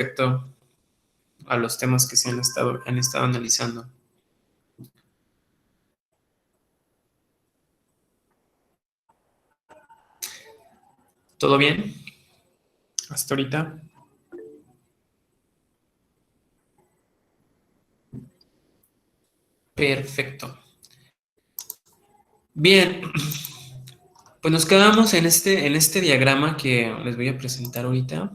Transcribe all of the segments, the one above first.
respecto a los temas que se han estado analizando. ¿Todo bien? ¿Hasta ahorita? Perfecto. Bien, pues nos quedamos en este diagrama que les voy a presentar ahorita.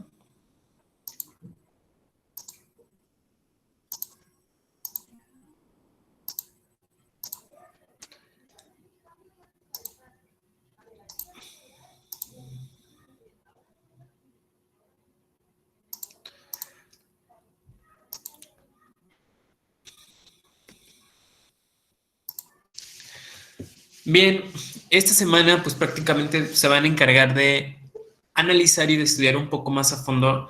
Bien, esta semana pues prácticamente se van a encargar de analizar y de estudiar un poco más a fondo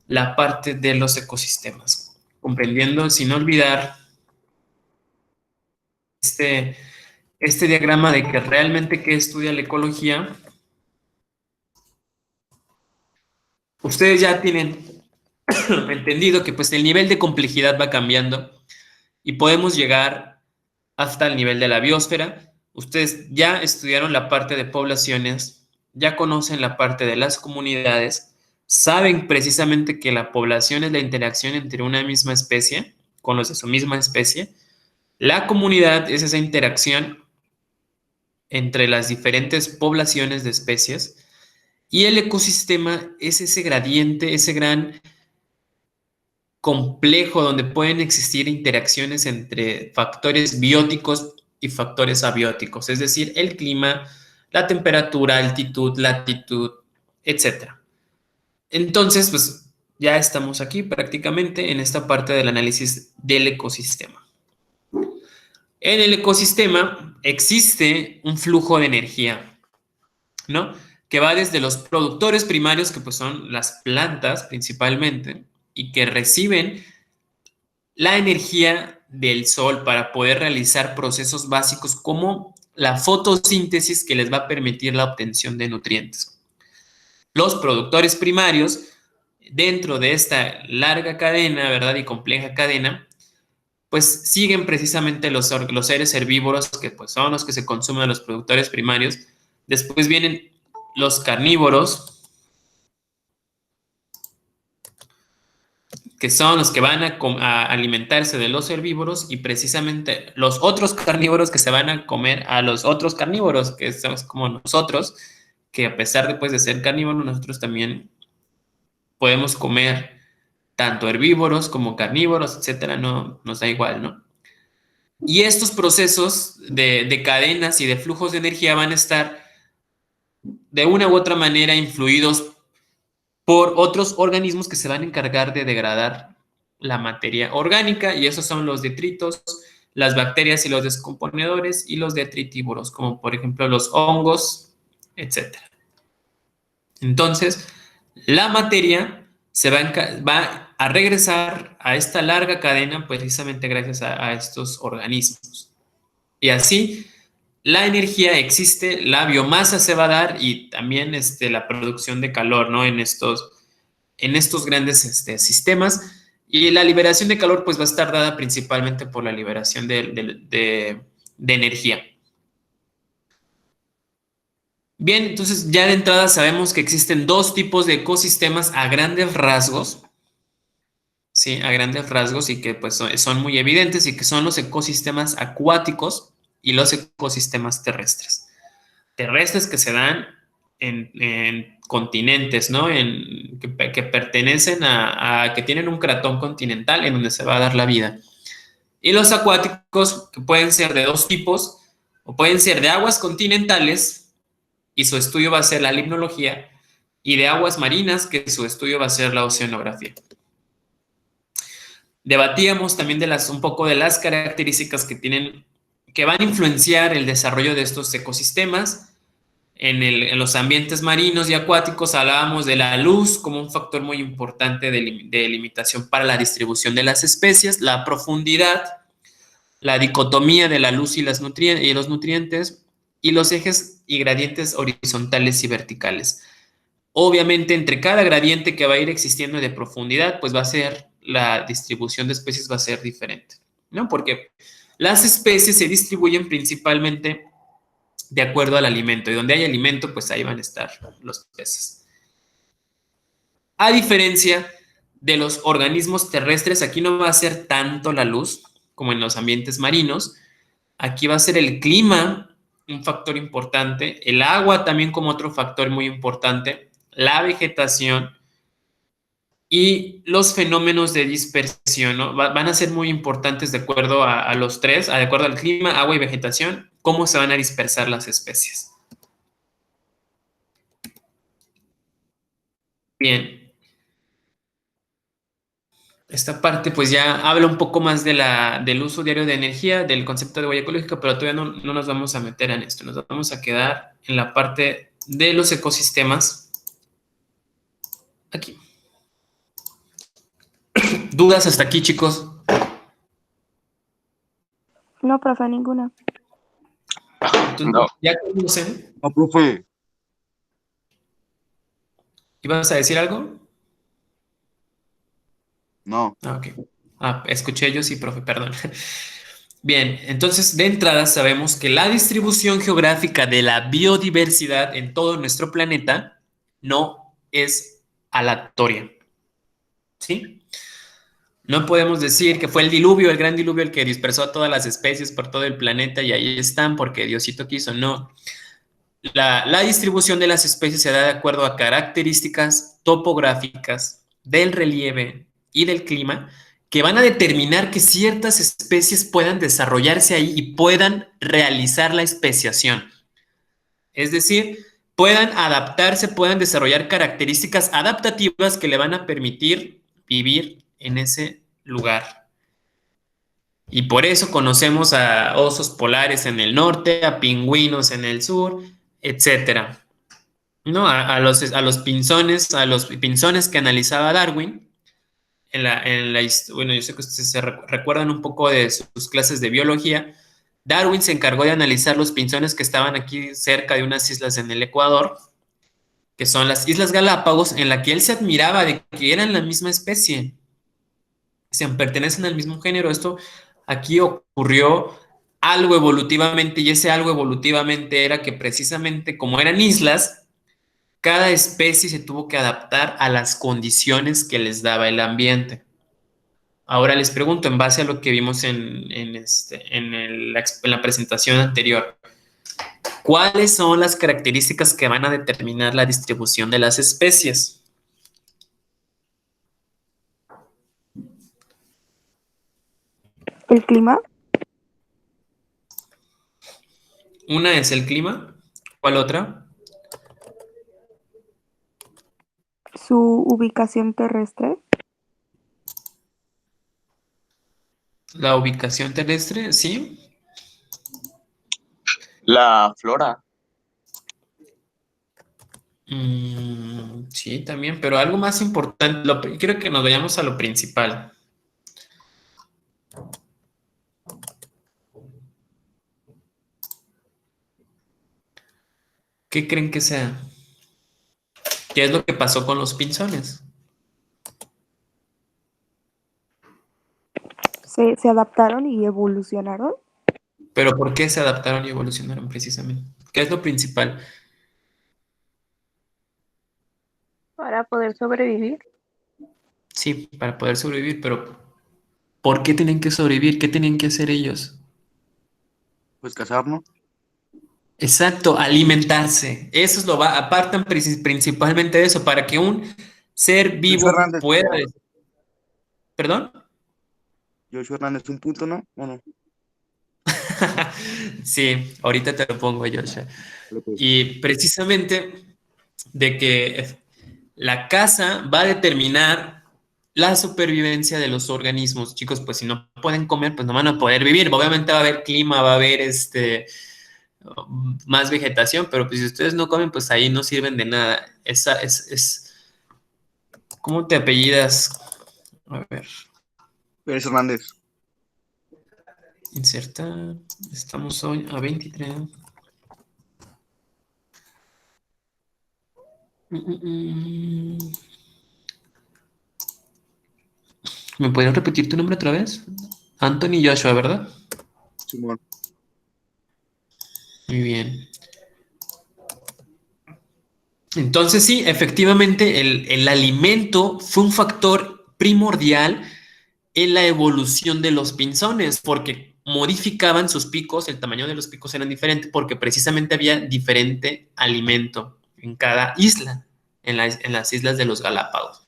la parte de los ecosistemas, comprendiendo sin olvidar este diagrama de que realmente qué estudia la ecología. Ustedes ya tienen entendido que pues el nivel de complejidad va cambiando y podemos llegar hasta el nivel de la biosfera. Ustedes ya estudiaron la parte de poblaciones, ya conocen la parte de las comunidades, saben precisamente que la población es la interacción entre una misma especie con los de su misma especie. La comunidad es esa interacción entre las diferentes poblaciones de especies y el ecosistema es ese gradiente, ese gran complejo donde pueden existir interacciones entre factores bióticos y factores abióticos, es decir, el clima, la temperatura, altitud, latitud, etcétera. Entonces, pues ya estamos aquí prácticamente en esta parte del análisis del ecosistema. En el ecosistema existe un flujo de energía, ¿no? Que va desde los productores primarios, que pues son las plantas principalmente, y que reciben la energía del sol para poder realizar procesos básicos como la fotosíntesis que les va a permitir la obtención de nutrientes. Los productores primarios, dentro de esta larga cadena, ¿verdad? Y compleja cadena, pues siguen precisamente los seres herbívoros, que pues son los que se consumen a los productores primarios. Después vienen los carnívoros, que son los que van a alimentarse de los herbívoros, y precisamente los otros carnívoros que se van a comer a los otros carnívoros, que somos como nosotros, que a pesar de, pues, de ser carnívoros, nosotros también podemos comer tanto herbívoros como carnívoros, etcétera, no nos da igual, ¿no? Y estos procesos de cadenas y de flujos de energía van a estar de una u otra manera influidos por otros organismos que se van a encargar de degradar la materia orgánica, y esos son los detritos, las bacterias y los descomponedores, y los detritívoros, como por ejemplo los hongos, etc. Entonces, la materia va a regresar a esta larga cadena precisamente gracias a estos organismos. Y así, la energía existe, la biomasa se va a dar, y también la producción de calor, ¿no? En estos grandes sistemas. Y la liberación de calor pues va a estar dada principalmente por la liberación de energía. Bien, entonces ya de entrada sabemos que existen dos tipos de ecosistemas a grandes rasgos, ¿sí? A grandes rasgos, y que pues son muy evidentes, y que son los ecosistemas acuáticos y los ecosistemas terrestres. Terrestres que se dan en continentes, ¿no? Que pertenecen que tienen un cratón continental en donde se va a dar la vida. Y los acuáticos, que pueden ser de dos tipos, o pueden ser de aguas continentales, y su estudio va a ser la limnología, y de aguas marinas, que su estudio va a ser la oceanografía. Debatíamos también un poco de las características que van a influenciar el desarrollo de estos ecosistemas. En los ambientes marinos y acuáticos hablábamos de la luz como un factor muy importante de limitación para la distribución de las especies, la profundidad, la dicotomía de la luz y los nutrientes, y los ejes y gradientes horizontales y verticales. Obviamente, entre cada gradiente que va a ir existiendo de profundidad, pues va a ser la distribución de especies va a ser diferente, ¿no? Porque las especies se distribuyen principalmente de acuerdo al alimento, y donde hay alimento, pues ahí van a estar los peces. A diferencia de los organismos terrestres, aquí no va a ser tanto la luz como en los ambientes marinos. Aquí va a ser el clima un factor importante, el agua también como otro factor muy importante, la vegetación y los fenómenos de dispersión, ¿no? Van a ser muy importantes de acuerdo a los tres, de acuerdo al clima, agua y vegetación, cómo se van a dispersar las especies. Bien, esta parte pues ya habla un poco más del uso diario de energía, del concepto de huella ecológica, pero todavía no nos vamos a meter en esto, nos vamos a quedar en la parte de los ecosistemas. Aquí. ¿Dudas hasta aquí, chicos? No, profe, ninguna. Entonces, No, ya conocen. no, profe. ¿Ibas a decir algo? No. Ah, ok. Escuché yo, sí, profe, perdón. Bien, entonces de entrada sabemos que la distribución geográfica de la biodiversidad en todo nuestro planeta no es aleatoria, ¿sí? No podemos decir que fue el diluvio, el gran diluvio, el que dispersó a todas las especies por todo el planeta y ahí están porque Diosito quiso. No. La distribución de las especies se da de acuerdo a características topográficas del relieve y del clima que van a determinar que ciertas especies puedan desarrollarse ahí y puedan realizar la especiación. Es decir, puedan adaptarse, puedan desarrollar características adaptativas que le van a permitir vivir en ese lugar. Y por eso conocemos a osos polares en el norte, a pingüinos en el sur, etcétera. ¿No? A los pinzones que analizaba Darwin, bueno, yo sé que ustedes se recuerdan un poco de sus clases de biología. Darwin se encargó de analizar los pinzones que estaban aquí cerca de unas islas en el Ecuador, que son las Islas Galápagos, en la que él se admiraba de que eran la misma especie, se pertenecen al mismo género. Esto aquí ocurrió algo evolutivamente, y ese algo evolutivamente era que precisamente como eran islas, cada especie se tuvo que adaptar a las condiciones que les daba el ambiente. Ahora les pregunto, en base a lo que vimos en la presentación anterior, ¿cuáles son las características que van a determinar la distribución de las especies? ¿El clima? Una es el clima. ¿Cuál otra? ¿Su ubicación terrestre? La ubicación terrestre, ¿sí? La flora. Sí, también, pero algo más importante, quiero que nos vayamos a lo principal. ¿Qué creen que sea? ¿Qué es lo que pasó con los pinzones? ¿Se adaptaron y evolucionaron? Pero ¿por qué se adaptaron y evolucionaron precisamente? ¿Qué es lo principal? Para poder sobrevivir. Sí, para poder sobrevivir, pero ¿por qué tienen que sobrevivir? ¿Qué tienen que hacer ellos? Pues cazar, ¿no? Exacto, alimentarse. Eso es apartan principalmente de eso, para que un ser Joshua vivo Hernández. pueda... ¿Perdón? Joshua Hernández, un punto, ¿no? Bueno, Sí, ahorita te lo pongo, Joshua. vale, pues. Y precisamente de que la caza va a determinar la supervivencia de los organismos. Chicos, pues si no pueden comer, pues no van a poder vivir. Obviamente va a haber clima, va a haber más vegetación, pero pues si ustedes no comen, pues ahí no sirven de nada. ¿Cómo te apellidas? A ver, Pérez Hernández. insertar. Estamos hoy a 23. ¿Me puedes repetir tu nombre otra vez? Anthony Joshua, ¿verdad? Simón. Muy bien. Entonces sí, efectivamente el alimento fue un factor primordial en la evolución de los pinzones, porque modificaban sus picos, el tamaño de los picos eran diferente, porque precisamente había diferente alimento en cada isla, en las islas de los Galápagos.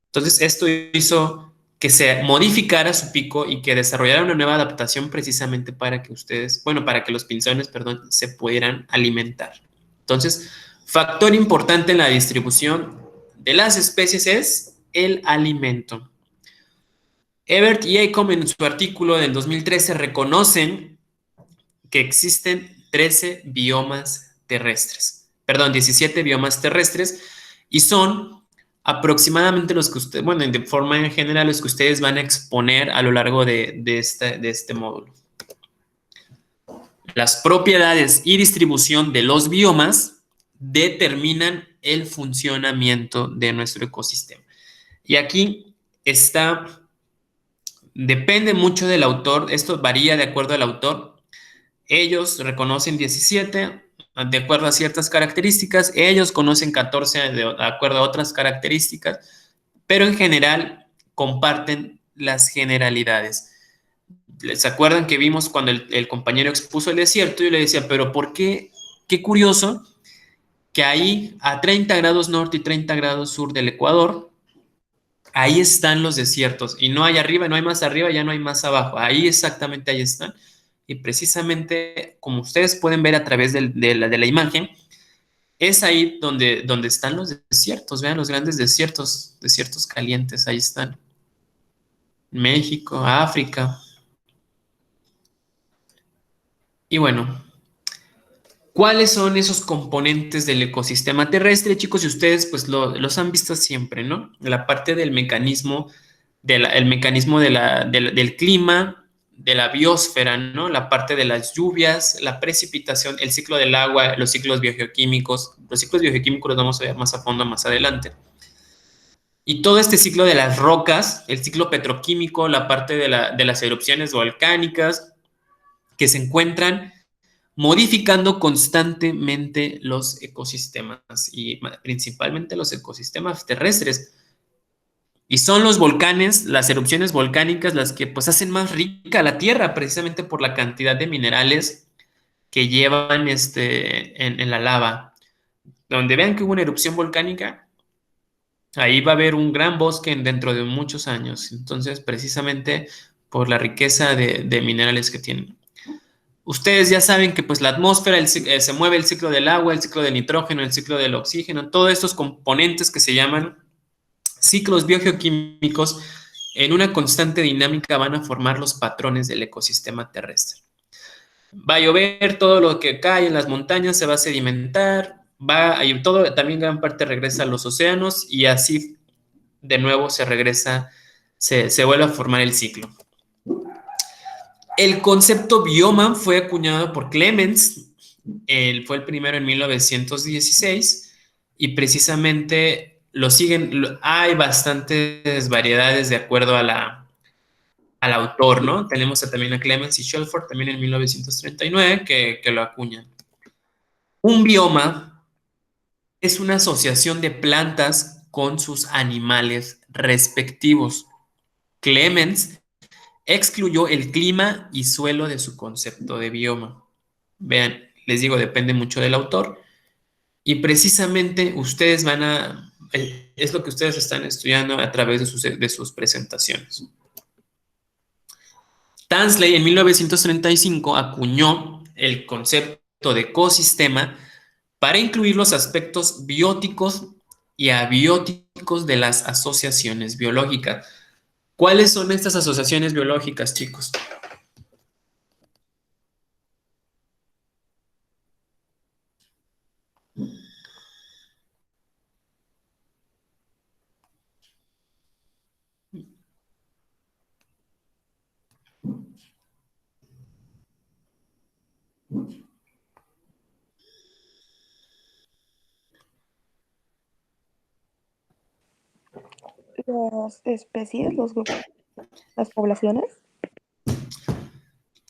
Entonces esto hizo que se modificara su pico y que desarrollara una nueva adaptación precisamente para que ustedes, bueno, para que los pinzones, perdón, se pudieran alimentar. Entonces, factor importante en la distribución de las especies es el alimento. Ebert y Acom en su artículo del 2013 reconocen que existen 13 biomas terrestres, perdón, 17 biomas terrestres y son aproximadamente los que ustedes, bueno, de forma en general, los que ustedes van a exponer a lo largo de este módulo. Las propiedades y distribución de los biomas determinan el funcionamiento de nuestro ecosistema. Y aquí está, depende mucho del autor, esto varía de acuerdo al autor. Ellos reconocen 17 de acuerdo a ciertas características, ellos conocen 14 de acuerdo a otras características, pero en general comparten las generalidades. ¿Se acuerdan que vimos cuando el compañero expuso el desierto? Yo le decía, pero ¿por qué? Qué curioso que ahí a 30 grados norte y 30 grados sur del Ecuador, ahí están los desiertos y no hay arriba, no hay más arriba, ya no hay más abajo, ahí exactamente ahí están. Y precisamente, como ustedes pueden ver a través de la imagen, es ahí donde están los desiertos, vean los grandes desiertos, desiertos calientes, ahí están. México, África. Y bueno, ¿cuáles son esos componentes del ecosistema terrestre, chicos? Y ustedes pues los han visto siempre, ¿no? La parte del mecanismo, el mecanismo del clima, de la biosfera, ¿no? La parte de las lluvias, la precipitación, el ciclo del agua, los ciclos biogeoquímicos. Los ciclos biogeoquímicos los vamos a ver más a fondo más adelante. Y todo este ciclo de las rocas, el ciclo petroquímico, la parte de las erupciones volcánicas que se encuentran modificando constantemente los ecosistemas y principalmente los ecosistemas terrestres. Y son los volcanes, las erupciones volcánicas, las que pues hacen más rica la Tierra, precisamente por la cantidad de minerales que llevan en la lava. Donde vean que hubo una erupción volcánica, ahí va a haber un gran bosque dentro de muchos años. Entonces, precisamente por la riqueza de minerales que tienen. Ustedes ya saben que pues la atmósfera se mueve el ciclo del agua, el ciclo del nitrógeno, el ciclo del oxígeno, todos estos componentes que se llaman ciclos biogeoquímicos en una constante dinámica van a formar los patrones del ecosistema terrestre. Va a llover, todo lo que cae en las montañas se va a sedimentar, va a ir todo, también gran parte regresa a los océanos y así de nuevo se regresa, se vuelve a formar el ciclo. El concepto bioma fue acuñado por Clemens, fue el primero en 1916 y precisamente lo siguen, hay bastantes variedades de acuerdo al autor, ¿no? Tenemos también a Clemens y Shelford también en 1939 que lo acuñan. Un bioma es una asociación de plantas con sus animales respectivos. Clemens excluyó el clima y suelo de su concepto de bioma. Vean, les digo, depende mucho del autor. Y precisamente ustedes es lo que ustedes están estudiando a través de sus presentaciones. Tansley en 1935 acuñó el concepto de ecosistema para incluir los aspectos bióticos y abióticos de las asociaciones biológicas. ¿Cuáles son estas asociaciones biológicas, chicos? las especies, los grupos, las poblaciones.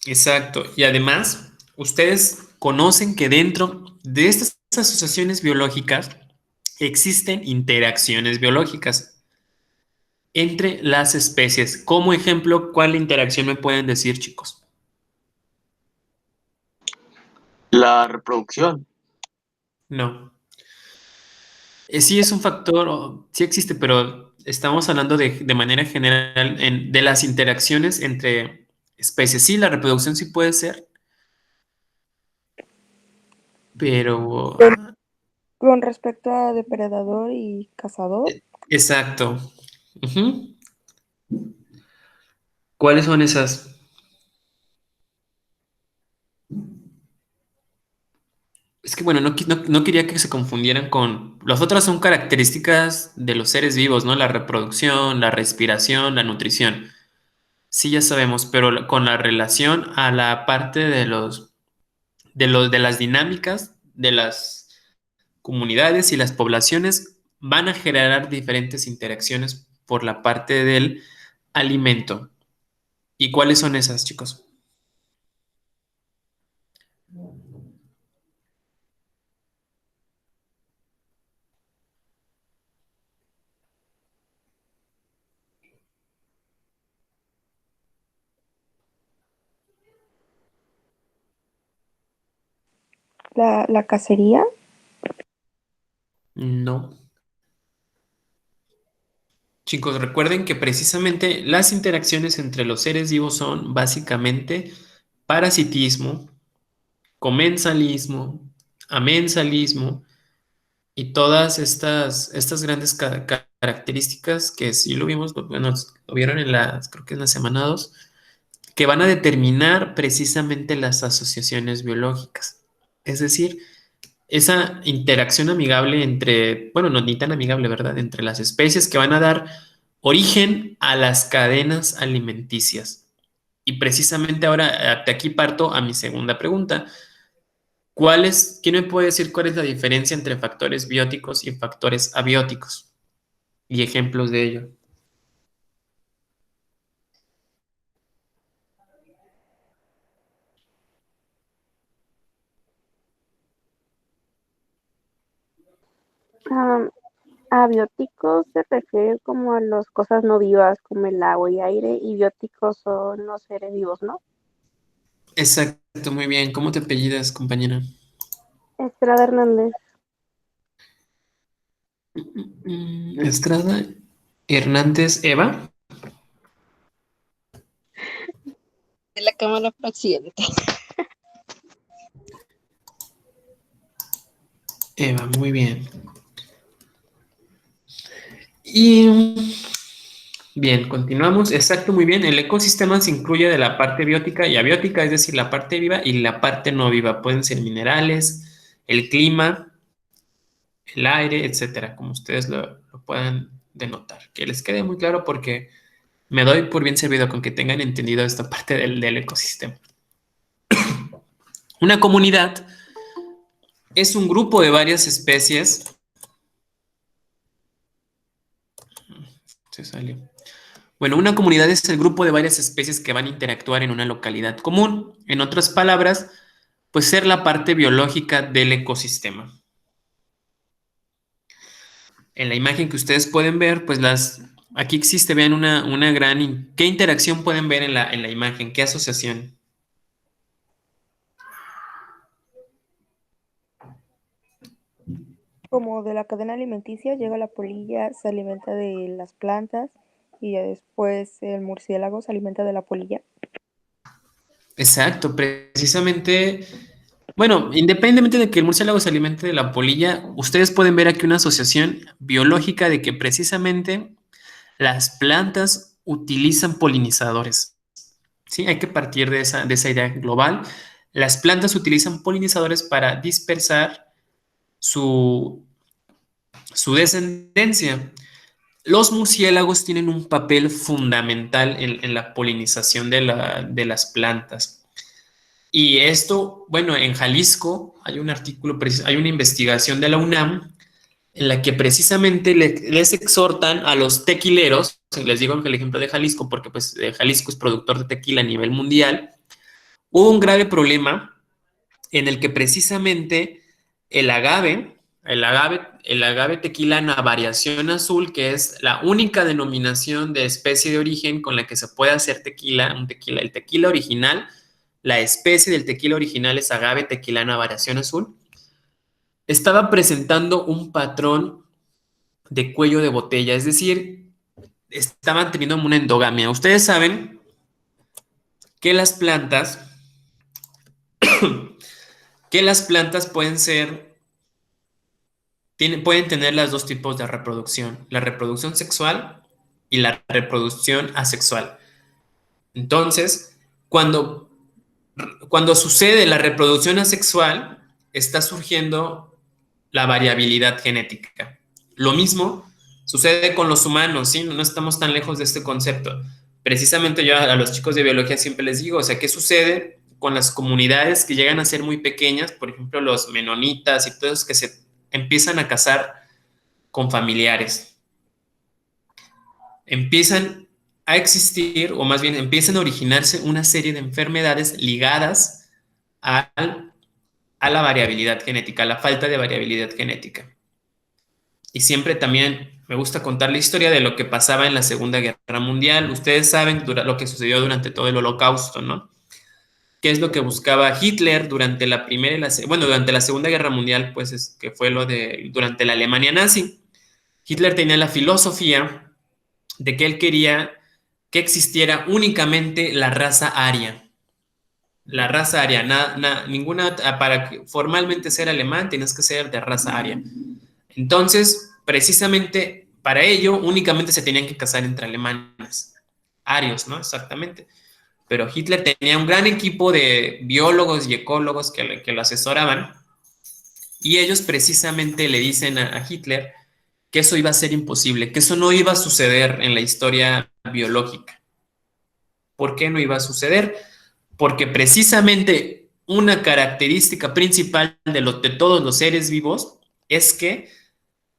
Exacto. Y además, ustedes conocen que dentro de estas asociaciones biológicas existen interacciones biológicas entre las especies. Como ejemplo, ¿cuál interacción me pueden decir, chicos? La reproducción. No. Sí es un factor, sí existe, pero estamos hablando de manera general de las interacciones entre especies. Sí, la reproducción sí puede ser, pero Con respecto a depredador y cazador, exacto. Ujú. ¿Cuáles son esas? Es que bueno, no quería que se confundieran con... Las otras son características de los seres vivos, ¿no? La reproducción, la respiración, la nutrición. Sí, ya sabemos, pero con la relación a la parte de las dinámicas de las comunidades y las poblaciones van a generar diferentes interacciones por la parte del alimento. ¿Y cuáles son esas, chicos? la cacería, No. Chicos, recuerden que precisamente las interacciones entre los seres vivos son básicamente parasitismo, comensalismo, amensalismo y todas estas grandes características que sí lo vimos, bueno, lo vieron creo que en la semana 2, que van a determinar precisamente las asociaciones biológicas. Es decir, esa interacción amigable entre, bueno, no ni tan amigable, ¿verdad? Entre las especies que van a dar origen a las cadenas alimenticias. Y precisamente ahora de aquí parto a mi segunda pregunta. ¿Quién me puede decir cuál es la diferencia entre factores bióticos y factores abióticos? Y ejemplos de ello. am, abióticos se refiere como a las cosas no vivas como el agua y aire, y bióticos son los seres vivos, ¿no? Exacto, muy bien. ¿Cómo te apellidas, compañera? Estrada Hernández. Estrada Hernández Eva. De la Cámara por accidente. Eva, muy bien. Y bien, continuamos. Exacto, muy bien. El ecosistema se incluye de la parte biótica y abiótica, es decir, la parte viva y la parte no viva. Pueden ser minerales, el clima, el aire, etcétera, como ustedes lo puedan denotar. Que les quede muy claro porque me doy por bien servido con que tengan entendido esta parte del ecosistema. Una comunidad es un grupo de varias especies. Se salió. Bueno, una comunidad es el grupo de varias especies que van a interactuar en una localidad común. En otras palabras, pues ser la parte biológica del ecosistema. En la imagen que ustedes pueden ver, pues aquí existe, vean una gran... ¿Qué interacción pueden ver en la imagen? ¿Qué asociación? Como de la cadena alimenticia llega la polilla, se alimenta de las plantas y ya después el murciélago se alimenta de la polilla. Exacto, precisamente, bueno, independientemente de que el murciélago se alimente de la polilla, ustedes pueden ver aquí una asociación biológica de que precisamente las plantas utilizan polinizadores. ¿Sí? Hay que partir de esa idea global. Las plantas utilizan polinizadores para dispersar su descendencia. Los murciélagos tienen un papel fundamental en la polinización de las plantas. Y esto, bueno, en Jalisco hay un artículo, hay una investigación de la UNAM en la que precisamente les exhortan a los tequileros, les digo el ejemplo de Jalisco, porque pues Jalisco es productor de tequila a nivel mundial. Hubo un grave problema en el que precisamente el agave tequilana variación azul, que es la única denominación de especie de origen con la que se puede hacer tequila, el tequila original, la especie del tequila original es agave tequilana variación azul, estaba presentando un patrón de cuello de botella, es decir, estaban teniendo una endogamia. Ustedes saben que las plantas pueden tener los dos tipos de reproducción, la reproducción sexual y la reproducción asexual. Entonces, cuando sucede la reproducción asexual, está surgiendo la variabilidad genética. Lo mismo sucede con los humanos, ¿sí? No estamos tan lejos de este concepto. Precisamente yo a los chicos de biología siempre les digo, o sea, ¿qué sucede con las comunidades que llegan a ser muy pequeñas? Por ejemplo, los menonitas y todos que se empiezan a casar con familiares. Empiezan a existir, o más bien empiezan a originarse una serie de enfermedades ligadas a la variabilidad genética, a la falta de variabilidad genética. Y siempre también me gusta contar la historia de lo que pasaba en la Segunda Guerra Mundial. Ustedes saben lo que sucedió durante todo el Holocausto, ¿no? ¿Qué es lo que buscaba Hitler durante la primera y durante la Segunda Guerra Mundial, pues que fue durante la Alemania nazi? Hitler tenía la filosofía de que él quería que existiera únicamente la raza aria. La raza aria, para formalmente ser alemán tienes que ser de raza aria. Entonces, precisamente para ello, únicamente se tenían que casar entre alemanes, arios, ¿no? Exactamente. Pero Hitler tenía un gran equipo de biólogos y ecólogos que lo asesoraban, y ellos precisamente le dicen a Hitler que eso iba a ser imposible, que eso no iba a suceder en la historia biológica. ¿Por qué no iba a suceder? Porque precisamente una característica principal de todos los seres vivos es que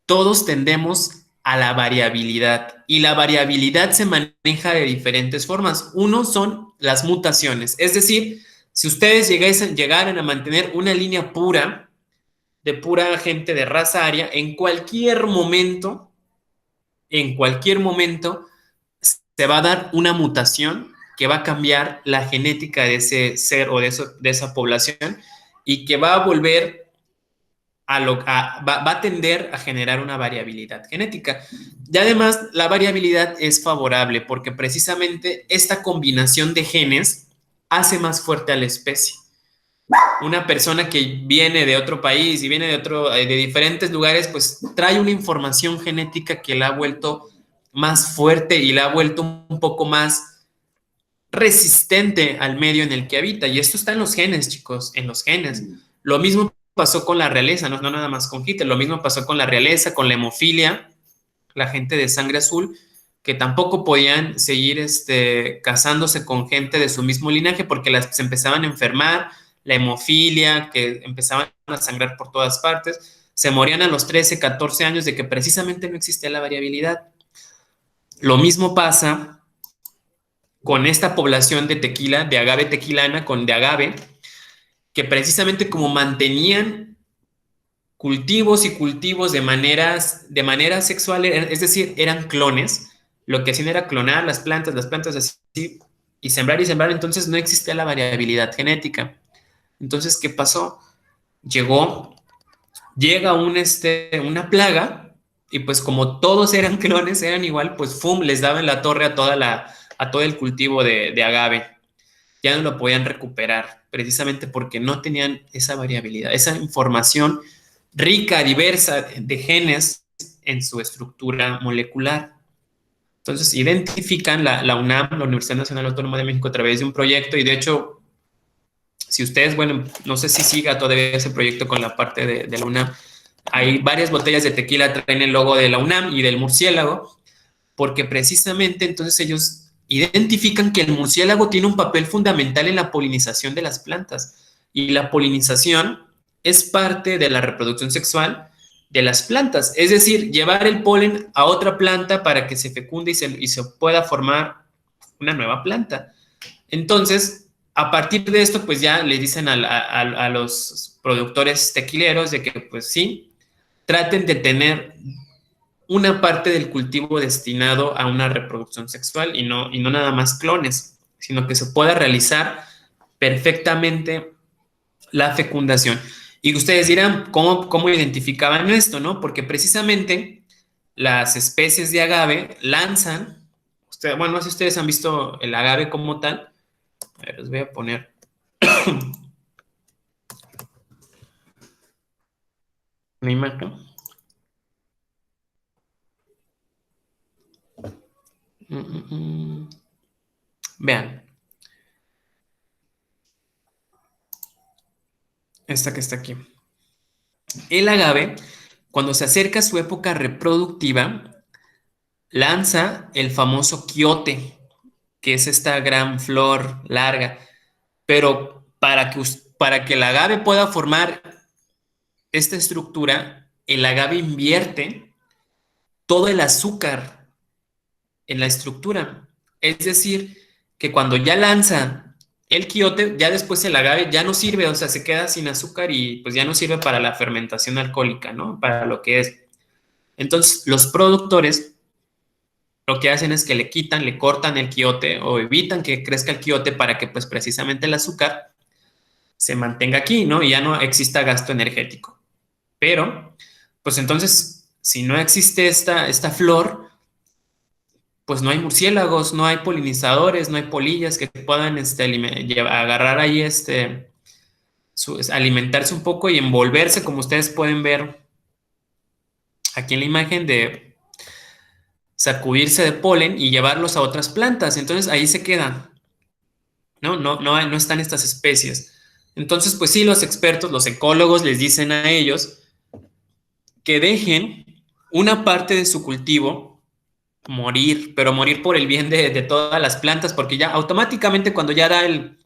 todos tendemos a la variabilidad, y la variabilidad se maneja de diferentes formas. Uno son las mutaciones, es decir, si ustedes llegaran a mantener una línea pura, de pura gente de raza aria, en cualquier momento, se va a dar una mutación que va a cambiar la genética de ese ser o de esa población, y que va a volver va a tender a generar una variabilidad genética. Y además, la variabilidad es favorable porque precisamente esta combinación de genes hace más fuerte a la especie. Una persona que viene de otro país y viene de diferentes lugares, pues trae una información genética que la ha vuelto más fuerte y la ha vuelto un poco más resistente al medio en el que habita. Y esto está en los genes, chicos, en los genes. Lo mismo pasó con la realeza, no nada más con Hitler, lo mismo pasó con la realeza, con la hemofilia, la gente de sangre azul, que tampoco podían seguir casándose con gente de su mismo linaje porque se empezaban a enfermar, la hemofilia, que empezaban a sangrar por todas partes, se morían a los 13, 14 años de que precisamente no existía la variabilidad. Lo mismo pasa con esta población de tequila, de agave tequilana, de agave, que precisamente como mantenían cultivos y cultivos de manera sexual, es decir, eran clones, lo que hacían era clonar las plantas así, y sembrar, entonces no existía la variabilidad genética. Entonces, ¿qué pasó? Llega una plaga, y pues como todos eran clones, eran igual, pues ¡fum!, les daban la torre a todo el cultivo de agave. Ya no lo podían recuperar, precisamente porque no tenían esa variabilidad, esa información rica, diversa de genes en su estructura molecular. Entonces, identifican la UNAM, la Universidad Nacional Autónoma de México, a través de un proyecto, y de hecho, si ustedes, no sé si siga todavía ese proyecto con la parte de la UNAM, hay varias botellas de tequila, traen el logo de la UNAM y del murciélago, porque precisamente entonces ellos identifican que el murciélago tiene un papel fundamental en la polinización de las plantas, y la polinización es parte de la reproducción sexual de las plantas, es decir, llevar el polen a otra planta para que se fecunde y se pueda formar una nueva planta. Entonces, a partir de esto, pues ya le dicen a los productores tequileros de que, pues sí, traten de tener una parte del cultivo destinado a una reproducción sexual y no nada más clones, sino que se pueda realizar perfectamente la fecundación. Y ustedes dirán, ¿cómo identificaban esto, no? Porque precisamente las especies de agave lanzan, bueno, no sé si ustedes han visto el agave como tal. A ver, les voy a poner una imagen. Vean. Esta que está aquí. El agave, cuando se acerca a su época reproductiva, lanza el famoso quiote, que es esta gran flor larga. Pero para que el agave pueda formar esta estructura, el agave invierte todo el azúcar en la estructura. Es decir, que cuando ya lanza el quiote, ya después el agave ya no sirve, o sea, se queda sin azúcar y pues ya no sirve para la fermentación alcohólica, ¿no? Para lo que es. Entonces, los productores lo que hacen es que le quitan, le cortan el quiote o evitan que crezca el quiote para que pues precisamente el azúcar se mantenga aquí, ¿no? Y ya no exista gasto energético. Pero, pues entonces, si no existe esta flor, pues no hay murciélagos, no hay polinizadores, no hay polillas que puedan agarrar ahí, alimentarse un poco y envolverse, como ustedes pueden ver aquí en la imagen, de sacudirse de polen y llevarlos a otras plantas. Entonces ahí se quedan, no están estas especies. Entonces, pues sí, los expertos, los ecólogos les dicen a ellos que dejen una parte de su cultivo morir, pero morir por el bien de todas las plantas, porque ya automáticamente cuando ya da el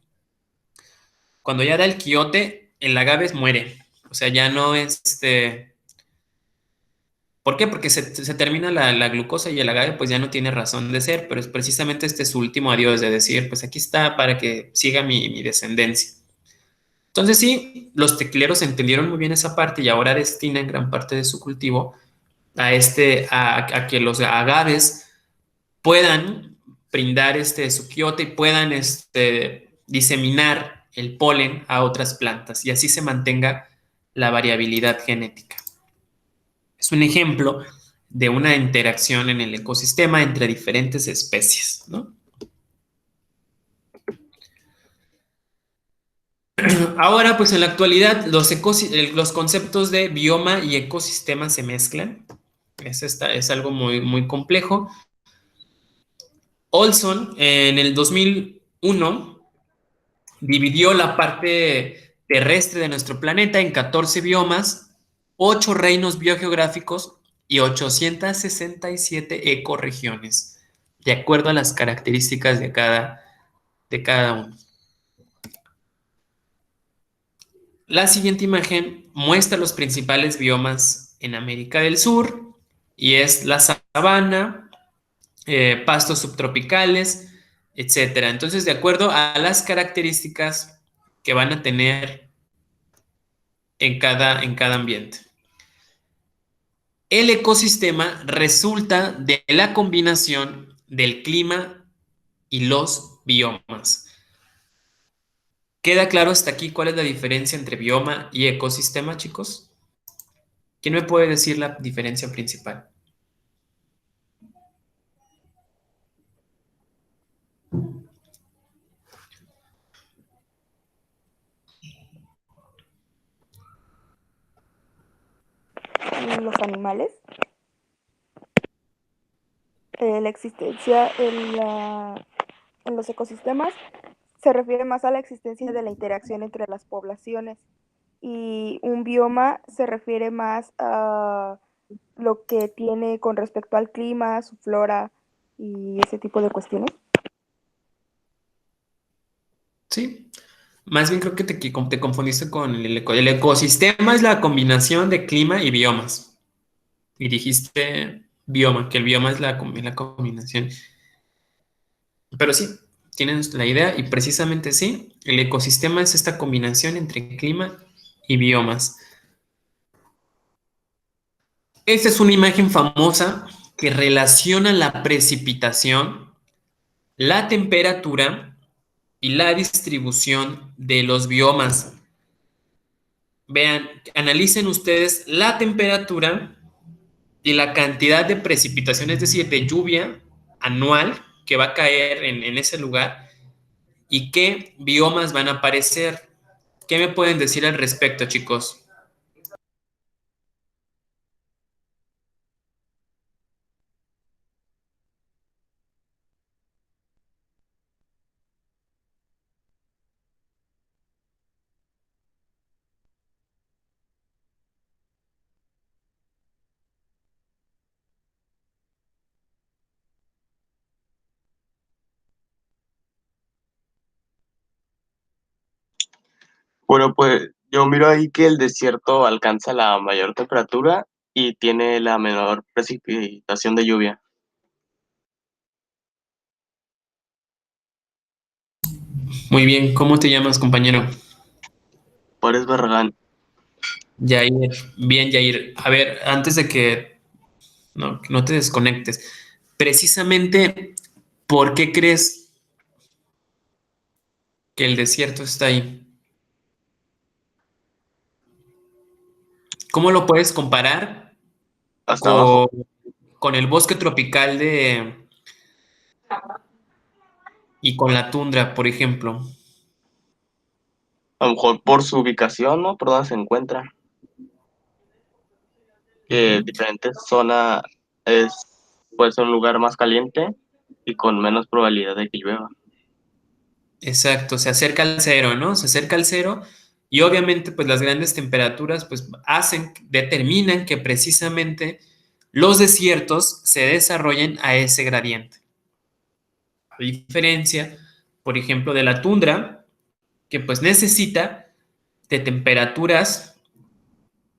quiote, el agave muere. O sea, ya no ¿por qué? Porque se termina la glucosa y el agave pues ya no tiene razón de ser, pero es precisamente su último adiós, de decir, pues aquí está para que siga mi descendencia. Entonces sí, los tequileros entendieron muy bien esa parte y ahora destinan gran parte de su cultivo a que los agaves puedan brindar su quiote y puedan diseminar el polen a otras plantas y así se mantenga la variabilidad genética. Es un ejemplo de una interacción en el ecosistema entre diferentes especies, ¿no? Ahora, pues en la actualidad, los conceptos de bioma y ecosistema se mezclan. Es algo muy, muy complejo. Olson, en el 2001, dividió la parte terrestre de nuestro planeta en 14 biomas, 8 reinos biogeográficos y 867 ecorregiones, de acuerdo a las características de cada uno. La siguiente imagen muestra los principales biomas en América del Sur y es la sabana, pastos subtropicales, etcétera. Entonces, de acuerdo a las características que van a tener en cada ambiente. El ecosistema resulta de la combinación del clima y los biomas. ¿Queda claro hasta aquí cuál es la diferencia entre bioma y ecosistema, chicos? ¿Quién me puede decir la diferencia principal? Los animales, la existencia en los ecosistemas se refiere más a la existencia de la interacción entre las poblaciones y un bioma se refiere más a lo que tiene con respecto al clima, su flora y ese tipo de cuestiones. Sí, más bien creo que te confundiste con el ecosistema es la combinación de clima y biomas. Y dijiste bioma, que el bioma es la combinación. Pero sí, tienen la idea y precisamente sí, el ecosistema es esta combinación entre clima y biomas. Esta es una imagen famosa que relaciona la precipitación, la temperatura y la distribución de los biomas. Vean, analicen ustedes la temperatura y la cantidad de precipitación, es decir, de lluvia anual que va a caer en ese lugar y qué biomas van a aparecer. ¿Qué me pueden decir al respecto, chicos? Bueno, pues yo miro ahí que el desierto alcanza la mayor temperatura y tiene la menor precipitación de lluvia. Muy bien, ¿cómo te llamas, compañero? Juárez Barragán. Yair. Bien, Yair. A ver, antes de que no te desconectes, precisamente, ¿por qué crees que el desierto está ahí? ¿Cómo lo puedes comparar Hasta con, abajo. con el bosque tropical y con la tundra, por ejemplo? A lo mejor por su ubicación, ¿no? Por donde se encuentra. Que Ujú. diferentes zonas es, puede ser un lugar más caliente y con menos probabilidad de que llueva. Exacto, se acerca al cero, ¿no? Se acerca al cero y obviamente pues las grandes temperaturas pues determinan que precisamente los desiertos se desarrollen a ese gradiente. A diferencia, por ejemplo, de la tundra, que pues necesita de temperaturas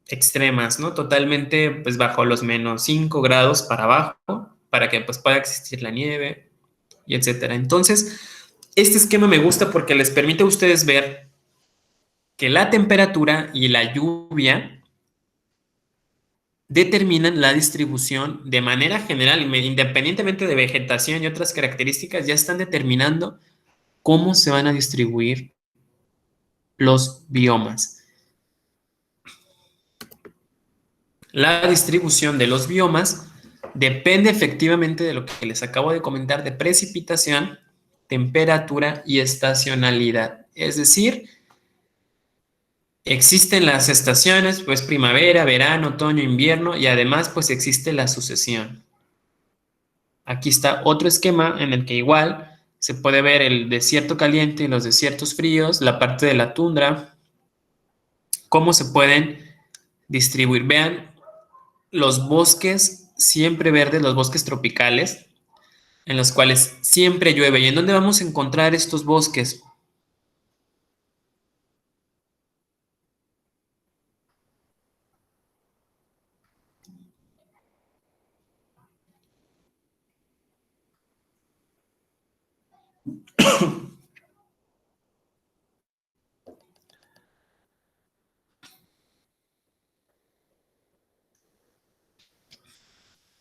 extremas, ¿no? Totalmente pues bajo los -5 grados para abajo, para que pues pueda existir la nieve y etcétera. Entonces, este esquema me gusta porque les permite a ustedes ver que la temperatura y la lluvia determinan la distribución de manera general, independientemente de vegetación y otras características, ya están determinando cómo se van a distribuir los biomas. La distribución de los biomas depende efectivamente de lo que les acabo de comentar de precipitación, temperatura y estacionalidad. Es decir, existen las estaciones, pues primavera, verano, otoño, invierno y además pues existe la sucesión. Aquí está otro esquema en el que igual se puede ver el desierto caliente y los desiertos fríos, la parte de la tundra, cómo se pueden distribuir. Vean los bosques siempre verdes, los bosques tropicales, en los cuales siempre llueve. ¿Y en dónde vamos a encontrar estos bosques?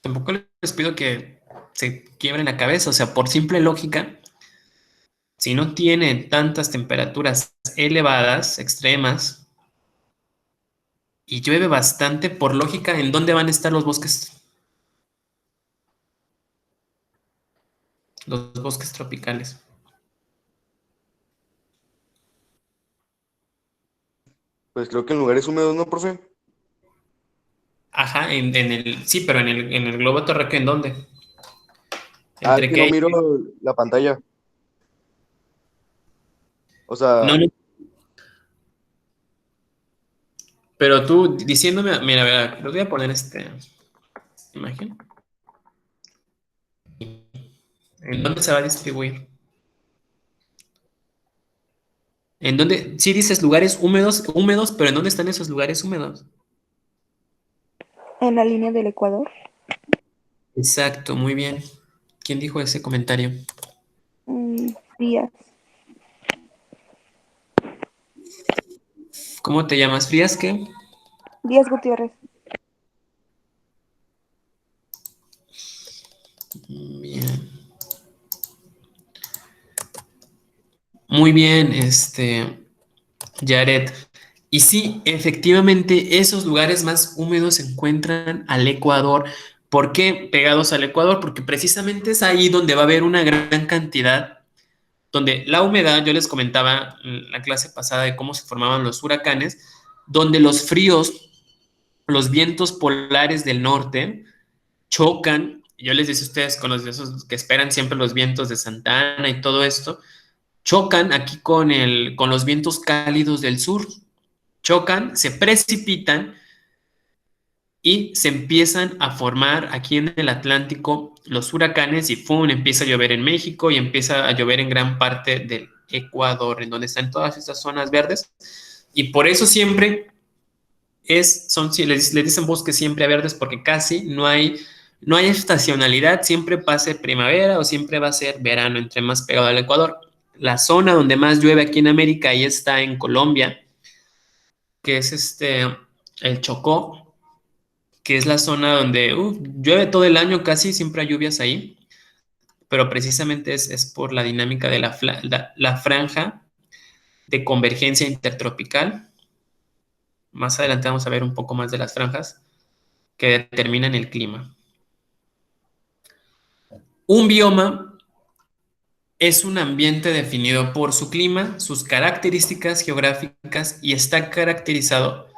Tampoco les pido que se quiebren la cabeza, o sea, por simple lógica, si no tienen tantas temperaturas elevadas, extremas, y llueve bastante, por lógica, ¿en dónde van a estar los bosques? Los bosques tropicales. Pues creo que en lugares húmedos, ¿no, profe? Ajá, sí, pero en el globo terráqueo, ¿en dónde? Ah, es ¿Entre que no qué? miro la pantalla. O No, sea, no, pero tú diciéndome, mira, mira, les voy a poner imagen. ¿En dónde se va a distribuir? ¿En dónde? Sí dices lugares húmedos, húmedos, pero ¿en dónde están esos lugares húmedos? En la línea del Ecuador. Exacto, muy bien. ¿Quién dijo ese comentario? Díaz. ¿Cómo te llamas? ¿Frías qué? Díaz Gutiérrez. Bien. Muy bien, Jared. Y sí, efectivamente, esos lugares más húmedos se encuentran al Ecuador. ¿Por qué pegados al Ecuador? Porque precisamente es ahí donde va a haber una gran cantidad, donde la humedad, yo les comentaba en la clase pasada de cómo se formaban los huracanes, donde los fríos, los vientos polares del norte chocan. Yo les decía a ustedes con los de esos que esperan siempre los vientos de Santa Ana y todo esto, chocan aquí con los vientos cálidos del sur. Chocan, se precipitan y se empiezan a formar aquí en el Atlántico los huracanes y ¡pum! Empieza a llover en México y empieza a llover en gran parte del Ecuador, en donde están todas estas zonas verdes. Y por eso siempre les dicen bosques siempre verdes porque casi no hay estacionalidad, siempre va a ser primavera o siempre va a ser verano, entre más pegado al Ecuador. La zona donde más llueve aquí en América, ahí está en Colombia, que es el Chocó, que es la zona donde llueve todo el año casi, siempre hay lluvias ahí, pero precisamente es por la dinámica de la franja de convergencia intertropical. Más adelante vamos a ver un poco más de las franjas que determinan el clima. Un bioma es un ambiente definido por su clima, sus características geográficas y está caracterizado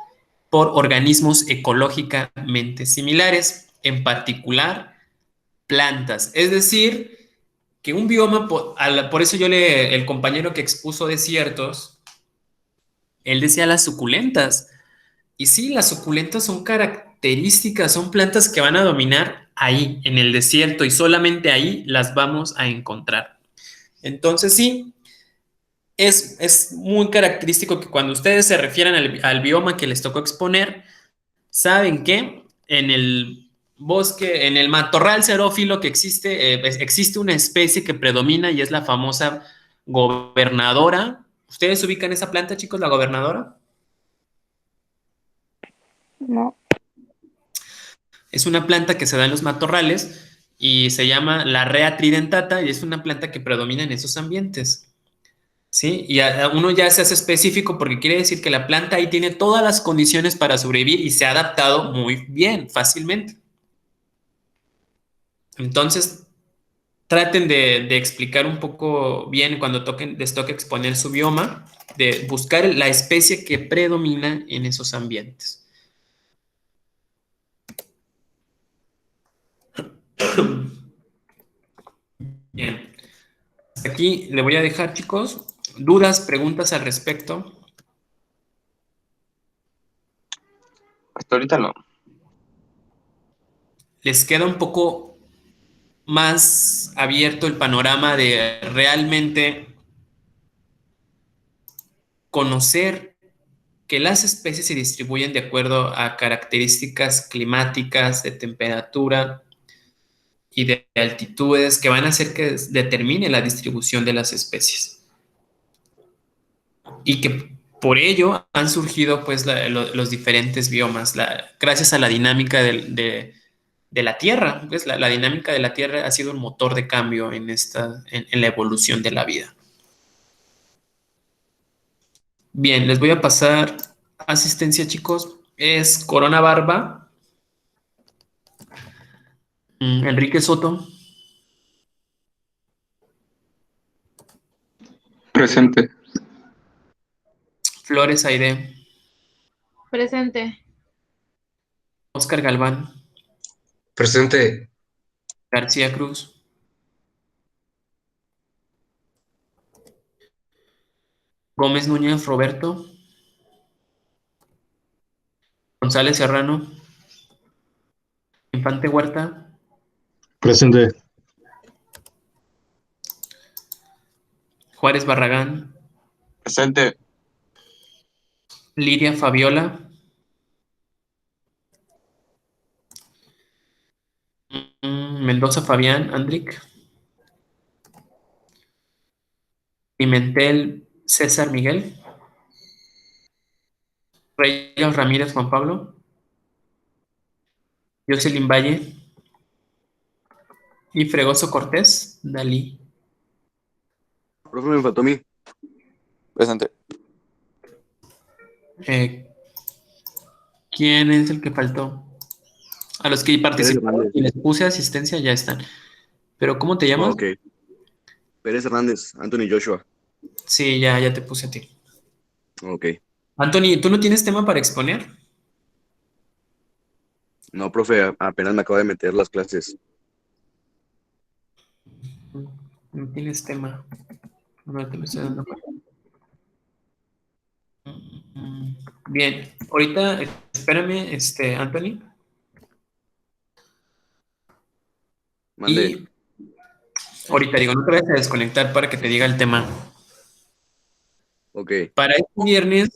por organismos ecológicamente similares, en particular plantas. Es decir, que un bioma, por eso el compañero que expuso desiertos, él decía las suculentas. Y sí, las suculentas son características, son plantas que van a dominar ahí, en el desierto, y solamente ahí las vamos a encontrar. Entonces, sí, es muy característico que cuando ustedes se refieran al bioma que les tocó exponer, saben que en el bosque, en el matorral xerófilo que existe, existe una especie que predomina y es la famosa gobernadora. ¿Ustedes ubican esa planta, chicos, la gobernadora? No. Es una planta que se da en los matorrales y se llama la rea tridentata y es una planta que predomina en esos ambientes. ¿Sí? Y uno ya se hace específico porque quiere decir que la planta ahí tiene todas las condiciones para sobrevivir y se ha adaptado muy bien, fácilmente. Entonces, traten de explicar un poco bien cuando les toque exponer su bioma, de buscar la especie que predomina en esos ambientes. Bien. Hasta aquí le voy a dejar, chicos. ¿Dudas, preguntas al respecto? Hasta ahorita no. ¿Les queda un poco más abierto el panorama de realmente conocer que las especies se distribuyen de acuerdo a características climáticas, de temperatura y de altitudes que van a hacer que determine la distribución de las especies? Y que por ello han surgido pues los diferentes biomas, gracias a la dinámica de la Tierra. Pues, la dinámica de la Tierra ha sido un motor de cambio en la evolución de la vida. Bien, les voy a pasar asistencia, chicos. Es Corona Barba, Enrique Soto, Presente. Flores Aide, Presente. Oscar Galván, Presente. García Cruz, Gómez Núñez Roberto, González Serrano, Infante Huerta, Presente. Juárez Barragán, Presente. Lidia Fabiola, Mendoza Fabián Andric. Pimentel César Miguel. Reyes Ramírez Juan Pablo. Jocelyn Valle. Y Fregoso Cortés Dalí. Profe, me faltó a mí. Presente. ¿Quién es el que faltó? A los que participaron Hernández. y les puse asistencia ya están. Pero ¿cómo te llamas? Ok. Pérez Hernández, Anthony Joshua. Sí, ya te puse a ti. Ok. Anthony, ¿tú no tienes tema para exponer? No, profe, apenas me acabo de meter las clases. No tienes tema. No te me estoy dando cuenta. Bien, ahorita espérame, Anthony. Mande. Y ahorita digo, no te vayas a desconectar para que te diga el tema. Ok. Para este viernes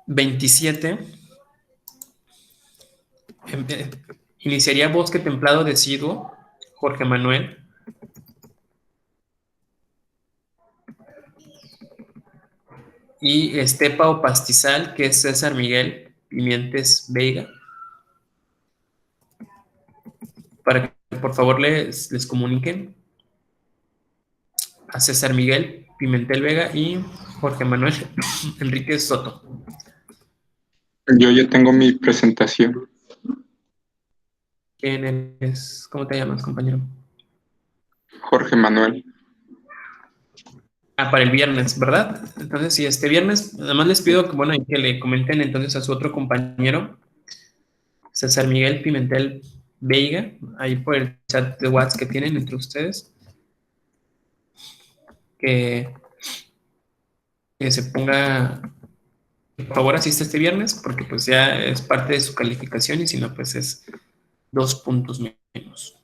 27 iniciaría Bosque Templado Deciduo, Jorge Manuel. Y Estepa o Pastizal, que es César Miguel Pimientes Veiga. Para que por favor les comuniquen a César Miguel Pimentel Vega y Jorge Manuel Enríquez Soto. Yo ya tengo mi presentación. ¿Quién eres? ¿Cómo te llamas, compañero? Jorge Manuel. Para el viernes, ¿verdad? Entonces, sí, este viernes, además les pido que, bueno, que le comenten entonces a su otro compañero, César Miguel Pimentel Veiga, ahí por el chat de WhatsApp que tienen entre ustedes, que se ponga, por favor, asista este viernes, porque pues ya es parte de su calificación y si no, pues es 2 puntos menos.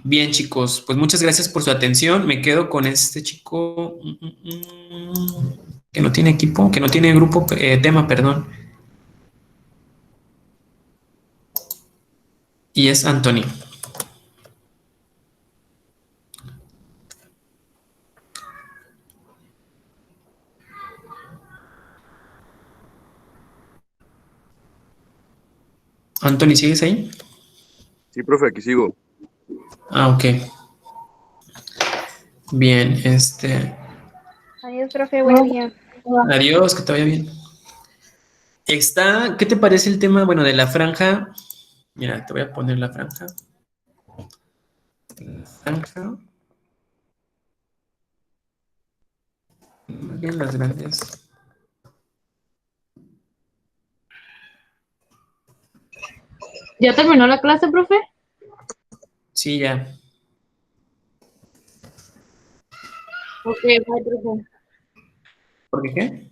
Bien, chicos, pues muchas gracias por su atención. Me quedo con este chico que no tiene equipo, que no tiene grupo, tema, perdón. Y es Anthony. Anthony, ¿sigues ahí? Sí, profe, aquí sigo. Ok. Bien, Adiós, profe, buen día. adiós, que te vaya bien. ¿Qué te parece el tema, bueno, de la franja? Mira, te voy a poner la franja. Más bien las grandes. ¿Ya terminó la clase, profe? Sí, ya. Ok, bye, profe. ¿Por qué?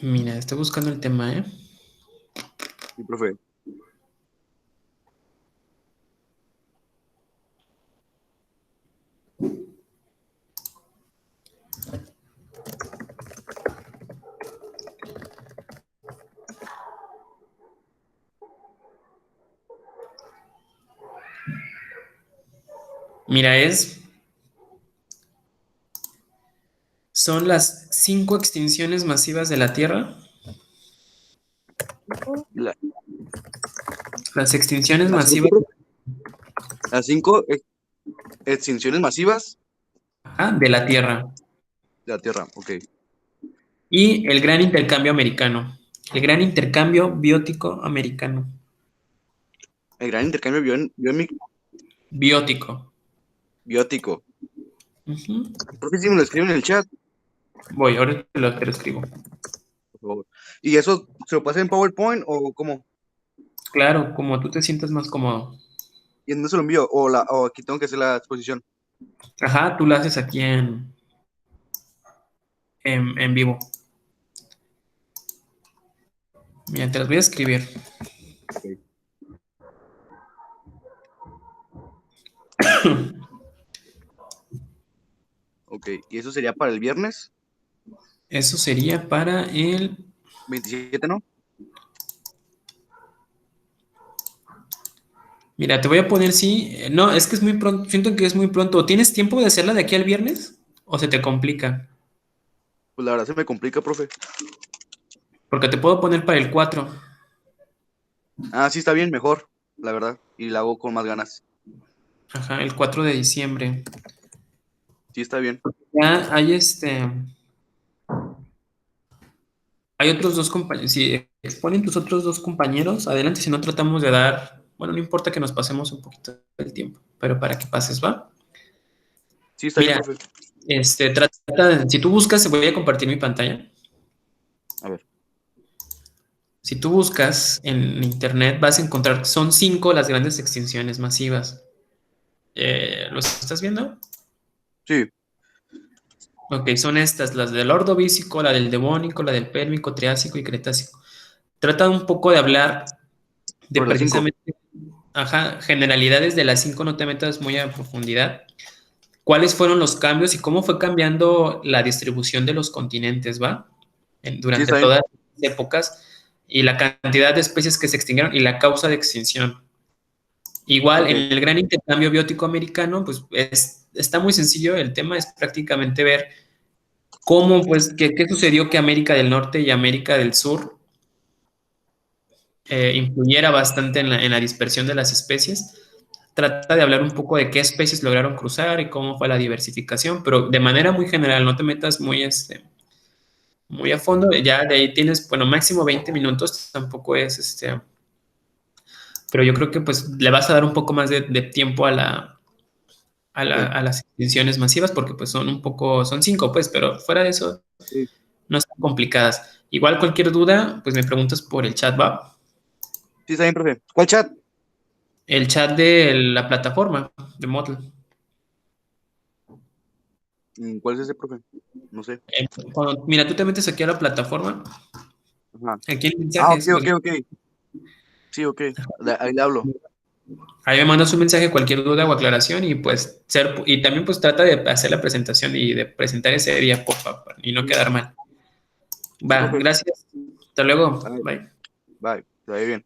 Mira, estoy buscando el tema, ¿eh? Sí, profe. Mira, son las 5 extinciones masivas de la Tierra. La- Las extinciones ¿Las cinco, masivas profe? Las 5 extinciones masivas de la Tierra. de la Tierra. Ok. Y el gran intercambio americano. El gran intercambio biótico americano. El gran intercambio Biótico. biótico. Ujú. Profe, si me lo escriben en el chat, Voy, ahora te lo escribo. por favor. ¿Y eso se lo pasa en PowerPoint o cómo? Claro, como tú te sientas más cómodo. ¿Y en dónde se lo envío? ¿O aquí tengo que hacer la exposición? Ajá, tú lo haces aquí en vivo. Mira, te las voy a escribir. Ok. Ok, ¿y eso sería para el viernes? Eso sería para el... 27, ¿no? Mira, te voy a poner sí. No, es que es muy pronto. Siento que es muy pronto. ¿Tienes tiempo de hacerla de aquí al viernes? ¿O se te complica? Pues la verdad se me complica, profe. Porque te puedo poner para el 4. Ah, sí, está bien, mejor, la verdad. Y la hago con más ganas. Ajá, el 4 de diciembre. Sí, está bien. Ya hay Hay otros dos compañeros. Si exponen tus otros dos compañeros, adelante. Si no, tratamos de dar. Bueno, no importa que nos pasemos un poquito del tiempo, pero para que pases, ¿va? Sí, está bien, Mira, profe. si tú buscas, voy a compartir mi pantalla. A ver. Si tú buscas en internet, vas a encontrar, son 5 las grandes extinciones masivas. ¿Los estás viendo? Sí, Ok, son estas, las del Ordovícico, la del Devónico, la del Pérmico, Triásico y Cretácico. Trata un poco de hablar de sobre las 5. precisamente, ajá, generalidades de las 5, no te metas muy a profundidad. ¿Cuáles fueron los cambios y cómo fue cambiando la distribución de los continentes, va? Sí, Durante está bien. todas las épocas y la cantidad de especies que se extinguieron y la causa de extinción. Igual, Ok. en el gran intercambio biótico americano, pues está muy sencillo. El tema es prácticamente ver cómo, pues, qué sucedió que América del Norte y América del Sur influyera bastante en la dispersión de las especies. Trata de hablar un poco de qué especies lograron cruzar y cómo fue la diversificación, pero de manera muy general, no te metas muy a fondo. Ya de ahí tienes, bueno, máximo 20 minutos, tampoco es pero yo creo que pues le vas a dar un poco más de tiempo a Ok. las extinciones masivas porque pues son 5 pues, pero fuera de eso Sí, no están complicadas. Igual cualquier duda, pues me preguntas por el chat, ¿va? sí, está bien, profe. ¿Cuál chat? El chat de la plataforma de Moodle. ¿Cuál es ese, profe? No sé. Mira, tú te metes aquí a la plataforma, Ajá. aquí en Ah, ok, mensajes, ok, ok. Sí, ok. Ahí le hablo. ahí me mandas un mensaje, cualquier duda o aclaración y pues y también pues trata de hacer la presentación y de presentar ese día, por favor, y no quedar mal. Sí, Va, profe. gracias. Hasta luego. Bye. Bye. Bye. Está bien.